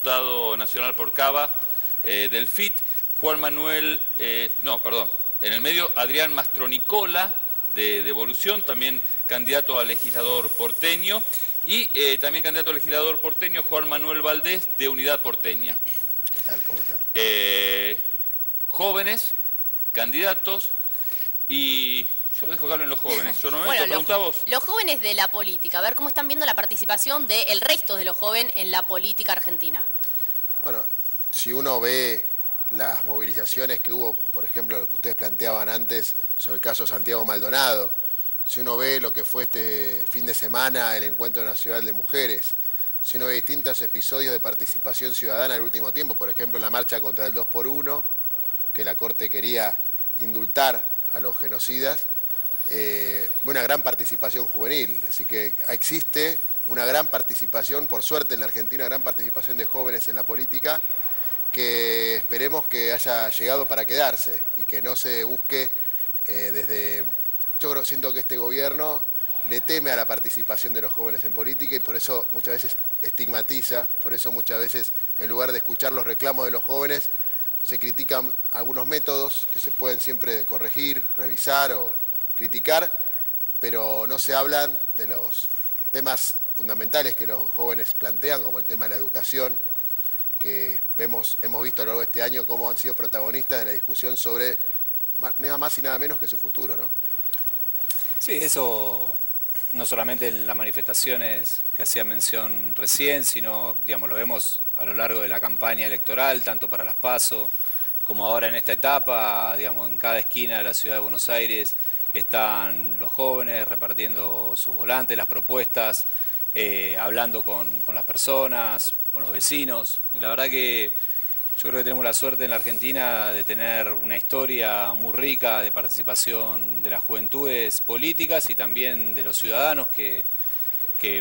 diputado nacional por Cava del FIT, Juan Manuel, en el medio Adrián Mastronicola de Evolución, también candidato a legislador porteño, y también candidato a legislador porteño Juan Manuel Valdés de Unidad Porteña. ¿Qué tal? ¿Cómo están? Jóvenes, candidatos, y yo dejo que hablen los jóvenes. Yo no me bueno, preguntá vos. Los jóvenes de la política, a ver cómo están viendo la participación del resto de los jóvenes en la política argentina. Bueno, si uno ve las movilizaciones que hubo, por ejemplo, lo que ustedes planteaban antes sobre el caso Santiago Maldonado, si uno ve lo que fue este fin de semana el Encuentro Nacional de Mujeres, si uno ve distintos episodios de participación ciudadana en el último tiempo, por ejemplo, en la marcha contra el 2x1, que la Corte quería indultar a los genocidas, una gran participación juvenil. Así que existe una gran participación, por suerte en la Argentina, una gran participación de jóvenes en la política, que esperemos que haya llegado para quedarse y que no se busque siento que este gobierno le teme a la participación de los jóvenes en política y por eso muchas veces estigmatiza, por eso muchas veces en lugar de escuchar los reclamos de los jóvenes, se critican algunos métodos que se pueden siempre corregir, revisar o criticar, pero no se hablan de los temas fundamentales que los jóvenes plantean, como el tema de la educación, que hemos visto a lo largo de este año cómo han sido protagonistas de la discusión sobre nada más y nada menos que su futuro, ¿no? Sí, eso no solamente en las manifestaciones que hacía mención recién, sino, digamos, lo vemos a lo largo de la campaña electoral, tanto para las PASO como ahora en esta etapa, digamos, en cada esquina de la ciudad de Buenos Aires están los jóvenes repartiendo sus volantes, las propuestas, hablando con las personas, con los vecinos. Y la verdad que yo creo que tenemos la suerte en la Argentina de tener una historia muy rica de participación de las juventudes políticas y también de los ciudadanos que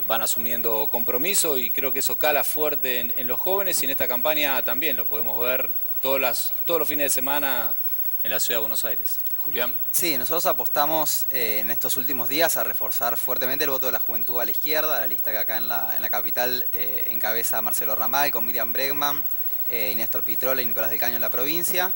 van asumiendo compromiso, y creo que eso cala fuerte en los jóvenes, y en esta campaña también lo podemos ver todos los fines de semana en la ciudad de Buenos Aires. Julián. Sí, nosotros apostamos en estos últimos días a reforzar fuertemente el voto de la juventud a la izquierda, la lista que acá en la capital encabeza Marcelo Ramal con Miriam Bregman, y Néstor Pitrola y Nicolás del Caño en la provincia.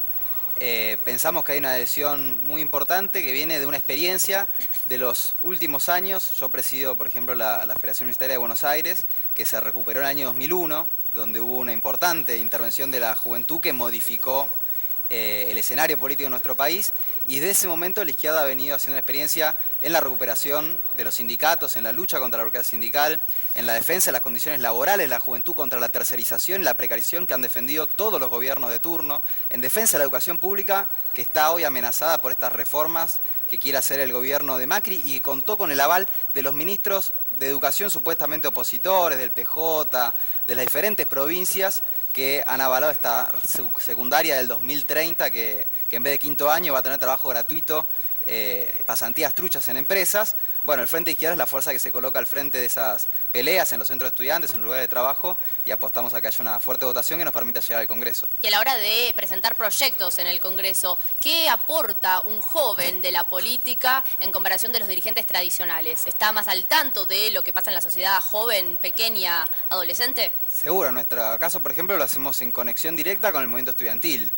Pensamos que hay una adhesión muy importante que viene de una experiencia de los últimos años. Yo presido, por ejemplo, la Federación Universitaria de Buenos Aires, que se recuperó en el año 2001, donde hubo una importante intervención de la juventud que modificó el escenario político de nuestro país, y desde ese momento la izquierda ha venido haciendo una experiencia en la recuperación de los sindicatos, en la lucha contra la brecha sindical, en la defensa de las condiciones laborales de la juventud contra la tercerización y la precarización que han defendido todos los gobiernos de turno, en defensa de la educación pública, que está hoy amenazada por estas reformas que quiere hacer el gobierno de Macri, y que contó con el aval de los ministros de educación supuestamente opositores, del PJ, de las diferentes provincias, que han avalado esta secundaria del 2030, que en vez de quinto año va a tener trabajo gratuito, pasantías truchas en empresas. Bueno, el Frente Izquierda es la fuerza que se coloca al frente de esas peleas en los centros de estudiantes, en lugares de trabajo, y apostamos a que haya una fuerte votación que nos permita llegar al Congreso. Y a la hora de presentar proyectos en el Congreso, ¿qué aporta un joven de la política en comparación de los dirigentes tradicionales? ¿Está más al tanto de lo que pasa en la sociedad joven, pequeña, adolescente? Seguro, en nuestro caso, por ejemplo, lo hacemos en conexión directa con el movimiento estudiantil.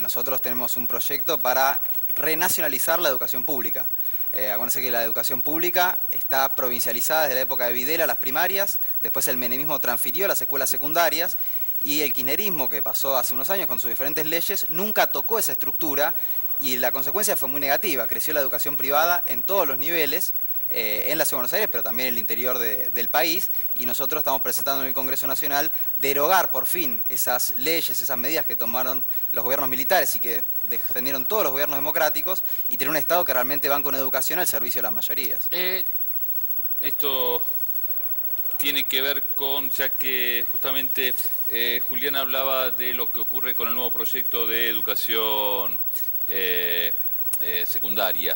Nosotros tenemos un proyecto para renacionalizar la educación pública. Acuérdense que la educación pública está provincializada desde la época de Videla, las primarias, después el menemismo transfirió a las escuelas secundarias, y el kirchnerismo, que pasó hace unos años con sus diferentes leyes, nunca tocó esa estructura, y la consecuencia fue muy negativa. Creció la educación privada en todos los niveles, en la ciudad de Buenos Aires, pero también en el interior del país, y nosotros estamos presentando en el Congreso Nacional derogar por fin esas leyes, esas medidas que tomaron los gobiernos militares y que defendieron todos los gobiernos democráticos, y tener un Estado que realmente banque una educación al servicio de las mayorías. Esto tiene que ver con, ya que justamente Julián hablaba de lo que ocurre con el nuevo proyecto de educación secundaria.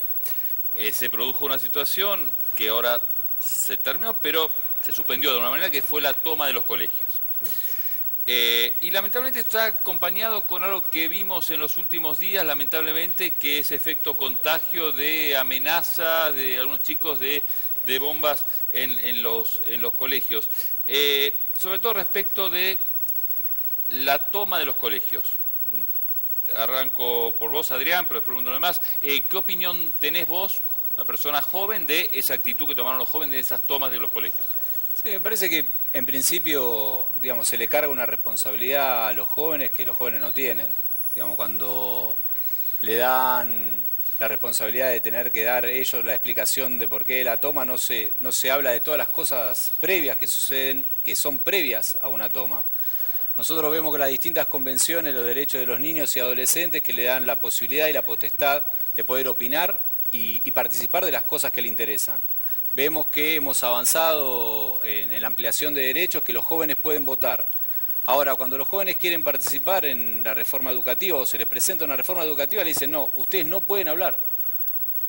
Se produjo una situación que ahora se terminó, pero se suspendió de una manera que fue la toma de los colegios. Y lamentablemente está acompañado con algo que vimos en los últimos días, lamentablemente, que es efecto contagio de amenaza de algunos chicos de bombas en los colegios. Sobre todo respecto de la toma de los colegios. Arranco por vos, Adrián, pero después pregunto lo demás. ¿Qué opinión tenés vos, una persona joven, de esa actitud que tomaron los jóvenes de esas tomas de los colegios? Sí, me parece que en principio, digamos, se le carga una responsabilidad a los jóvenes que los jóvenes no tienen. Digamos, cuando le dan la responsabilidad de tener que dar ellos la explicación de por qué la toma, no se habla de todas las cosas previas que suceden, que son previas a una toma. Nosotros vemos que las distintas convenciones, los derechos de los niños y adolescentes, que le dan la posibilidad y la potestad de poder opinar y participar de las cosas que le interesan. Vemos que hemos avanzado en la ampliación de derechos, que los jóvenes pueden votar. Ahora, cuando los jóvenes quieren participar en la reforma educativa o se les presenta una reforma educativa, le dicen, no, ustedes no pueden hablar,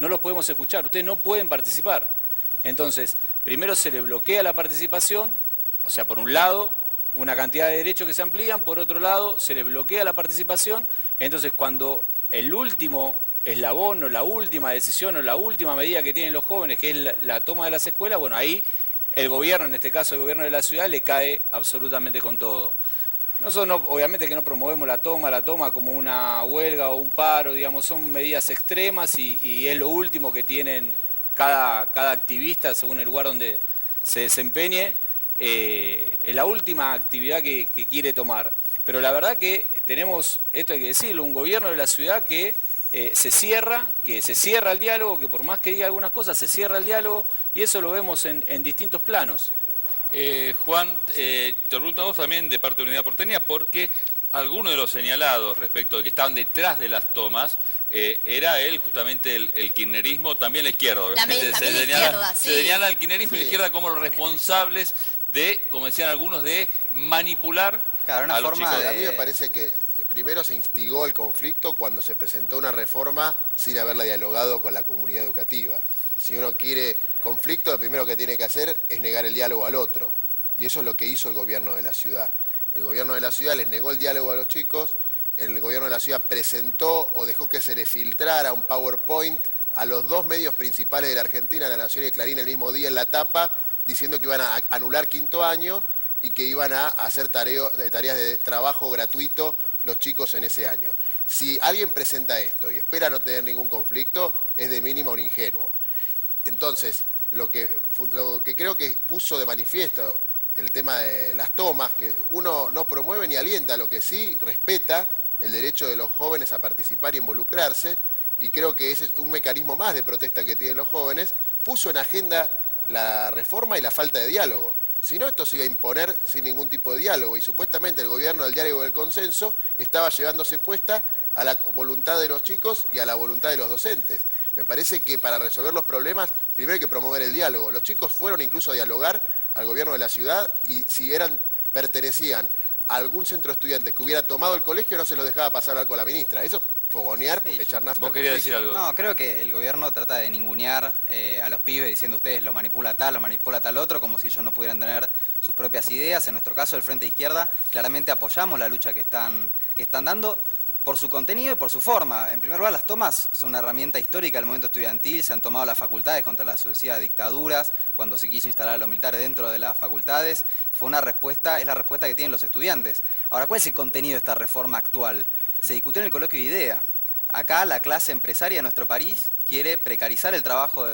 no los podemos escuchar, ustedes no pueden participar. Entonces, primero se les bloquea la participación, o sea, por un lado, una cantidad de derechos que se amplían, por otro lado, se les bloquea la participación. Entonces, cuando el último eslabón o la última decisión o la última medida que tienen los jóvenes, que es la toma de las escuelas, bueno, ahí el gobierno, en este caso el gobierno de la ciudad, le cae absolutamente con todo. Nosotros obviamente que no promovemos la toma como una huelga o un paro, digamos, son medidas extremas y es lo último que tienen cada activista según el lugar donde se desempeñe, la última actividad que quiere tomar. Pero la verdad que tenemos, esto hay que decirlo, un gobierno de la ciudad que se cierra el diálogo, que por más que diga algunas cosas, se cierra el diálogo y eso lo vemos en distintos planos. Juan, te pregunto a vos también de parte de Unidad Porteña, porque algunos de los señalados respecto de que estaban detrás de las tomas, era justamente el kirchnerismo, también la izquierda. También la izquierda, sí. Se señala al kirchnerismo y la izquierda como los responsables de, como decían algunos, de manipular a los chicos. A mí me parece que primero se instigó el conflicto cuando se presentó una reforma sin haberla dialogado con la comunidad educativa. Si uno quiere conflicto, lo primero que tiene que hacer es negar el diálogo al otro. Y eso es lo que hizo el gobierno de la ciudad. El gobierno de la ciudad les negó el diálogo a los chicos, el gobierno de la ciudad presentó o dejó que se le filtrara un PowerPoint a los dos medios principales de la Argentina, La Nación y Clarín, el mismo día en la tapa, diciendo que iban a anular quinto año y que iban a hacer tareas de trabajo gratuito los chicos en ese año. Si alguien presenta esto y espera no tener ningún conflicto, es de mínima un ingenuo. Entonces, lo que creo que puso de manifiesto el tema de las tomas, que uno no promueve ni alienta, lo que sí respeta el derecho de los jóvenes a participar y involucrarse, y creo que ese es un mecanismo más de protesta que tienen los jóvenes, puso en agenda la reforma y la falta de diálogo. Si no, esto se iba a imponer sin ningún tipo de diálogo, y supuestamente el gobierno del diálogo y del consenso estaba llevándose puesta a la voluntad de los chicos y a la voluntad de los docentes. Me parece que para resolver los problemas, primero hay que promover el diálogo. Los chicos fueron incluso a dialogar al gobierno de la ciudad y si pertenecían a algún centro de estudiantes que hubiera tomado el colegio, no se los dejaba pasar a hablar con la ministra. Eso es fogonear, sí, echar nafta. ¿Vos querías decir algo? No, creo que el gobierno trata de ningunear a los pibes diciendo ustedes los manipula tal otro, como si ellos no pudieran tener sus propias ideas. En nuestro caso, el Frente Izquierda, claramente apoyamos la lucha que están dando por su contenido y por su forma. En primer lugar, las tomas son una herramienta histórica del movimiento estudiantil, se han tomado las facultades contra las sucesivas dictaduras, cuando se quiso instalar a los militares dentro de las facultades, es la respuesta que tienen los estudiantes. Ahora, ¿cuál es el contenido de esta reforma actual? Se discutió en el coloquio de idea. Acá la clase empresaria de nuestro país quiere precarizar el trabajo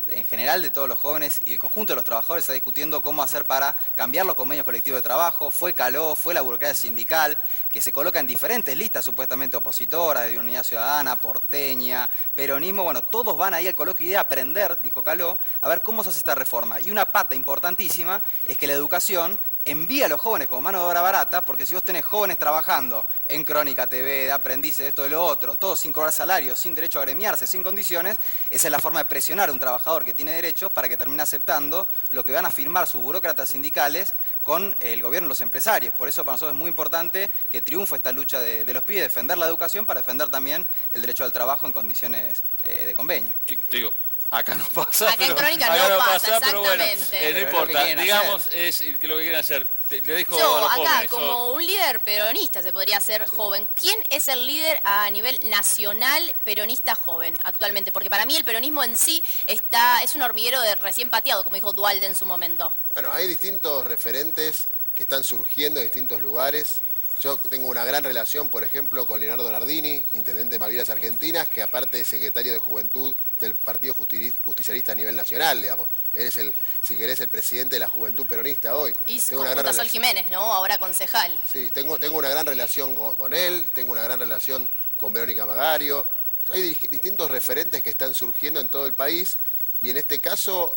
en general de todos los jóvenes y el conjunto de los trabajadores está discutiendo cómo hacer para cambiar los convenios colectivos de trabajo. Fue Caló, fue la burocracia sindical, que se coloca en diferentes listas supuestamente opositoras, de Unidad Ciudadana, Porteña, Peronismo. Bueno, todos van ahí al coloquio de idea a aprender, dijo Caló, a ver cómo se hace esta reforma. Y una pata importantísima es que la educación envía a los jóvenes como mano de obra barata, porque si vos tenés jóvenes trabajando en Crónica TV, de aprendices, esto y lo otro, todos sin cobrar salario, sin derecho a agremiarse, sin condiciones, esa es la forma de presionar a un trabajador que tiene derechos para que termine aceptando lo que van a firmar sus burócratas sindicales con el gobierno y los empresarios. Por eso para nosotros es muy importante que triunfe esta lucha de los pibes, defender la educación para defender también el derecho al trabajo en condiciones de convenio. Sí, te digo, acá no pasa. Acá en Crónica no pasa, pero bueno, exactamente. no importa, digamos, es que lo que quieren hacer. Le dejo Yo, a los acá, jóvenes, como un líder peronista, se podría ser joven. ¿Quién es el líder a nivel nacional peronista joven actualmente? Porque para mí el peronismo en sí es un hormiguero de recién pateado, como dijo Duhalde en su momento. Bueno, hay distintos referentes que están surgiendo en distintos lugares. Yo tengo una gran relación, por ejemplo, con Leonardo Nardini, intendente de Malvinas Argentinas, que aparte es secretario de Juventud del Partido Justicialista a nivel nacional, digamos. Él es si querés, el presidente de la Juventud Peronista hoy. Y junto a Sol Jiménez, ¿no? Ahora concejal. Sí, tengo una gran relación con él, tengo una gran relación con Verónica Magario. Hay distintos referentes que están surgiendo en todo el país y en este caso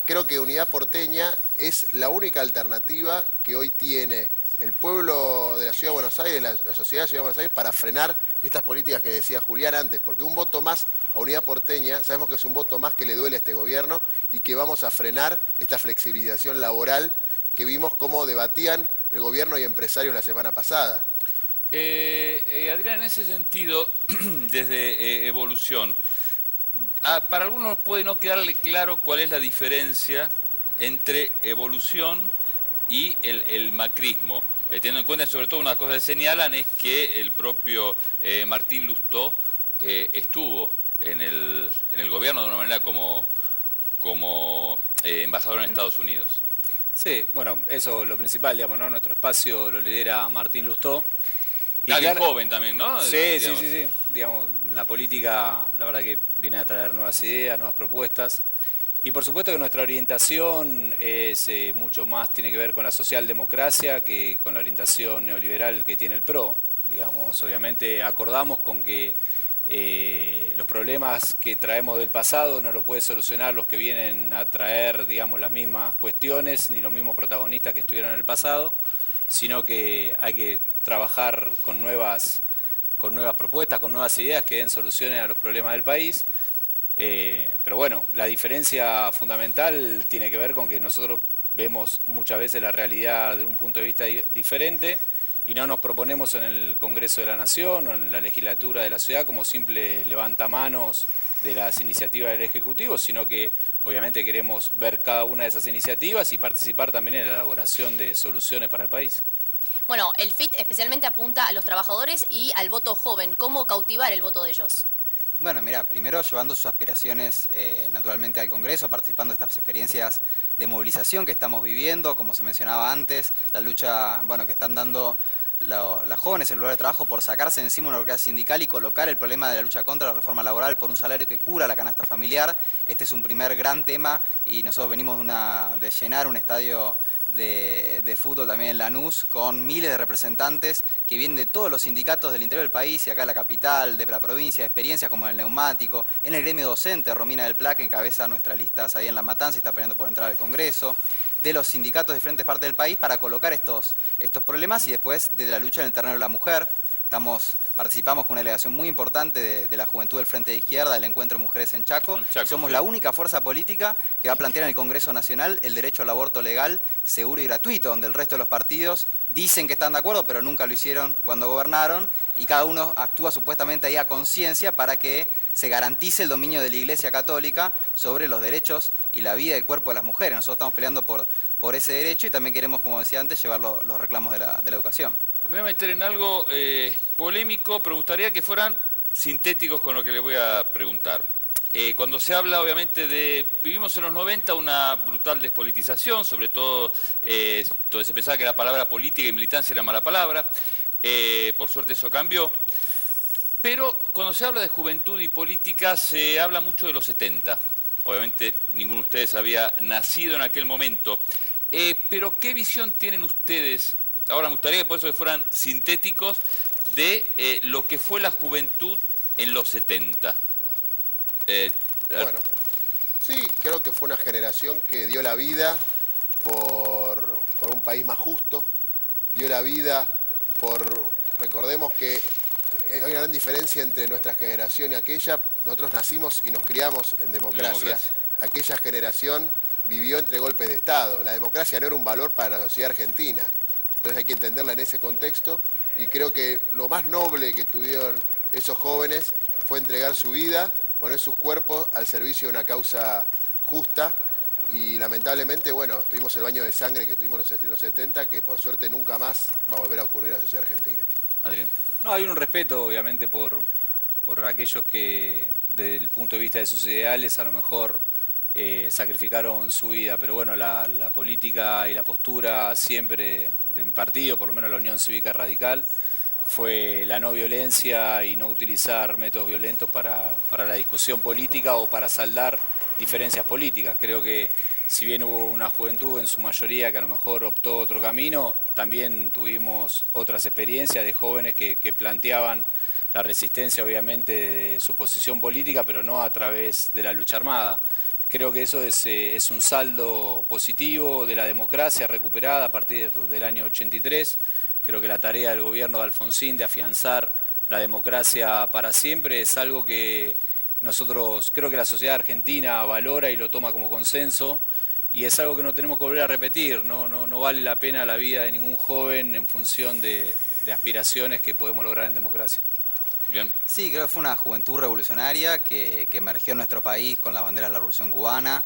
creo que Unidad Porteña es la única alternativa que hoy tiene el pueblo de la Ciudad de Buenos Aires, la sociedad de la Ciudad de Buenos Aires, para frenar estas políticas que decía Julián antes, porque un voto más a Unidad Porteña, sabemos que es un voto más que le duele a este gobierno y que vamos a frenar esta flexibilización laboral que vimos cómo debatían el gobierno y empresarios la semana pasada. Adrián, en ese sentido, desde Evolución, para algunos puede no quedarle claro cuál es la diferencia entre Evolución y el macrismo. Teniendo en cuenta, sobre todo, una de las cosas que señalan es que el propio Martín Lustó estuvo en el gobierno de una manera como embajador en Estados Unidos. Sí, bueno, eso es lo principal, digamos, ¿no? Nuestro espacio lo lidera Martín Lustó. Y alguien joven también, ¿no? Sí. Digamos, la política, la verdad que viene a traer nuevas ideas, nuevas propuestas. Y por supuesto que nuestra orientación es mucho más, tiene que ver con la socialdemocracia que con la orientación neoliberal que tiene el PRO. Digamos, obviamente acordamos con que los problemas que traemos del pasado no lo puede solucionar los que vienen a traer, digamos, las mismas cuestiones ni los mismos protagonistas que estuvieron en el pasado, sino que hay que trabajar con nuevas propuestas, con nuevas ideas que den soluciones a los problemas del país. Pero bueno, la diferencia fundamental tiene que ver con que nosotros vemos muchas veces la realidad de un punto de vista diferente y no nos proponemos en el Congreso de la Nación o en la legislatura de la ciudad como simple levantamanos de las iniciativas del Ejecutivo, sino que obviamente queremos ver cada una de esas iniciativas y participar también en la elaboración de soluciones para el país. Bueno, el FIT especialmente apunta a los trabajadores y al voto joven. ¿Cómo cautivar el voto de ellos? Bueno, mira, primero llevando sus aspiraciones naturalmente al Congreso, participando de estas experiencias de movilización que estamos viviendo, como se mencionaba antes, la lucha que están dando las jóvenes en el lugar de trabajo por sacarse encima una organización sindical y colocar el problema de la lucha contra la reforma laboral por un salario que cubra la canasta familiar. Este es un primer gran tema y nosotros venimos de llenar un estadio de fútbol también en Lanús con miles de representantes que vienen de todos los sindicatos del interior del país y acá en la capital, de la provincia, de experiencias como en el neumático, en el gremio docente, Romina del Pla, que encabeza nuestras listas ahí en La Matanza y está peleando por entrar al Congreso, de los sindicatos de diferentes partes del país para colocar estos problemas y después de la lucha en el terreno de la mujer. Participamos con una delegación muy importante de la Juventud del Frente de Izquierda, del Encuentro de Mujeres en Chaco. Y somos la única fuerza política que va a plantear en el Congreso Nacional el derecho al aborto legal, seguro y gratuito, donde el resto de los partidos dicen que están de acuerdo, pero nunca lo hicieron cuando gobernaron, y cada uno actúa supuestamente ahí a conciencia para que se garantice el dominio de la Iglesia Católica sobre los derechos y la vida y el cuerpo de las mujeres. Nosotros estamos peleando por ese derecho y también queremos, como decía antes, llevar los reclamos de la educación. Me voy a meter en algo polémico, pero me gustaría que fueran sintéticos con lo que les voy a preguntar. Cuando se habla, obviamente, vivimos en los 90 una brutal despolitización, sobre todo donde se pensaba que la palabra política y militancia era mala palabra. Por suerte eso cambió. Pero cuando se habla de juventud y política se habla mucho de los 70. Obviamente ninguno de ustedes había nacido en aquel momento. Pero ¿qué visión tienen ustedes? Ahora me gustaría que por eso fueran sintéticos de lo que fue la juventud en los 70. Bueno, sí, creo que fue una generación que dio la vida por un país más justo, dio la vida recordemos que hay una gran diferencia entre nuestra generación y aquella. Nosotros nacimos y nos criamos en democracia. Aquella generación vivió entre golpes de Estado. La democracia no era un valor para la sociedad argentina. Entonces hay que entenderla en ese contexto y creo que lo más noble que tuvieron esos jóvenes fue entregar su vida, poner sus cuerpos al servicio de una causa justa y lamentablemente, bueno, tuvimos el baño de sangre que tuvimos en los 70 que por suerte nunca más va a volver a ocurrir en la sociedad argentina. Adrián. No, hay un respeto obviamente por aquellos que desde el punto de vista de sus ideales a lo mejor sacrificaron su vida. Pero bueno, la política y la postura siempre de mi partido, por lo menos la Unión Cívica Radical, fue la no violencia y no utilizar métodos violentos para la discusión política o para saldar diferencias políticas. Creo que si bien hubo una juventud en su mayoría que a lo mejor optó otro camino, también tuvimos otras experiencias de jóvenes que planteaban la resistencia obviamente de su posición política, pero no a través de la lucha armada. Creo que eso es un saldo positivo de la democracia recuperada a partir del año 83. Creo que la tarea del gobierno de Alfonsín de afianzar la democracia para siempre es algo que nosotros, creo que la sociedad argentina valora y lo toma como consenso, y es algo que no tenemos que volver a repetir. No vale la pena la vida de ningún joven en función de aspiraciones que podemos lograr en democracia. Julián. Sí, creo que fue una juventud revolucionaria que emergió en nuestro país con las banderas de la Revolución Cubana,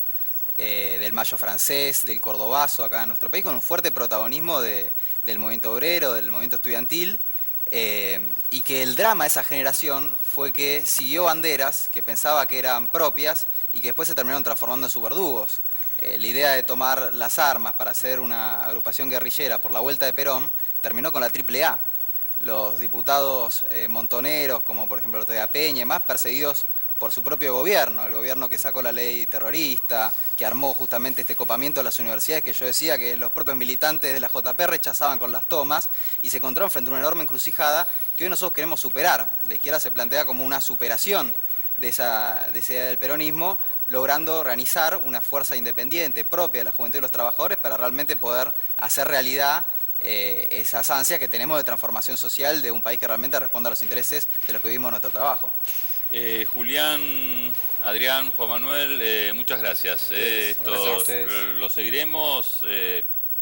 del Mayo francés, del Cordobazo acá en nuestro país, con un fuerte protagonismo del movimiento obrero, del movimiento estudiantil, y que el drama de esa generación fue que siguió banderas que pensaba que eran propias y que después se terminaron transformando en sus verdugos. La idea de tomar las armas para hacer una agrupación guerrillera por la vuelta de Perón terminó con la AAA. Los diputados montoneros, como por ejemplo Ortega Peña y más, perseguidos por su propio gobierno, el gobierno que sacó la ley terrorista, que armó justamente este copamiento de las universidades, que yo decía que los propios militantes de la JP rechazaban con las tomas, y se encontraron frente a una enorme encrucijada que hoy nosotros queremos superar. La izquierda se plantea como una superación de esa idea del peronismo, logrando organizar una fuerza independiente propia de la juventud y los trabajadores para realmente poder hacer realidad esas ansias que tenemos de transformación social de un país que realmente responda a los intereses de los que vivimos en nuestro trabajo. Julián, Adrián, Juan Manuel, muchas gracias. Esto lo seguiremos.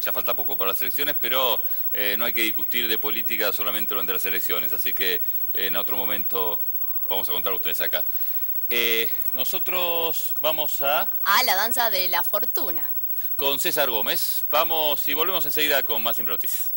Ya falta poco para las elecciones, pero no hay que discutir de política solamente durante las elecciones, así que en otro momento vamos a contar a ustedes acá. Nosotros vamos a la danza de la fortuna. Con César Gómez. Vamos y volvemos enseguida con más Siempre Noticias.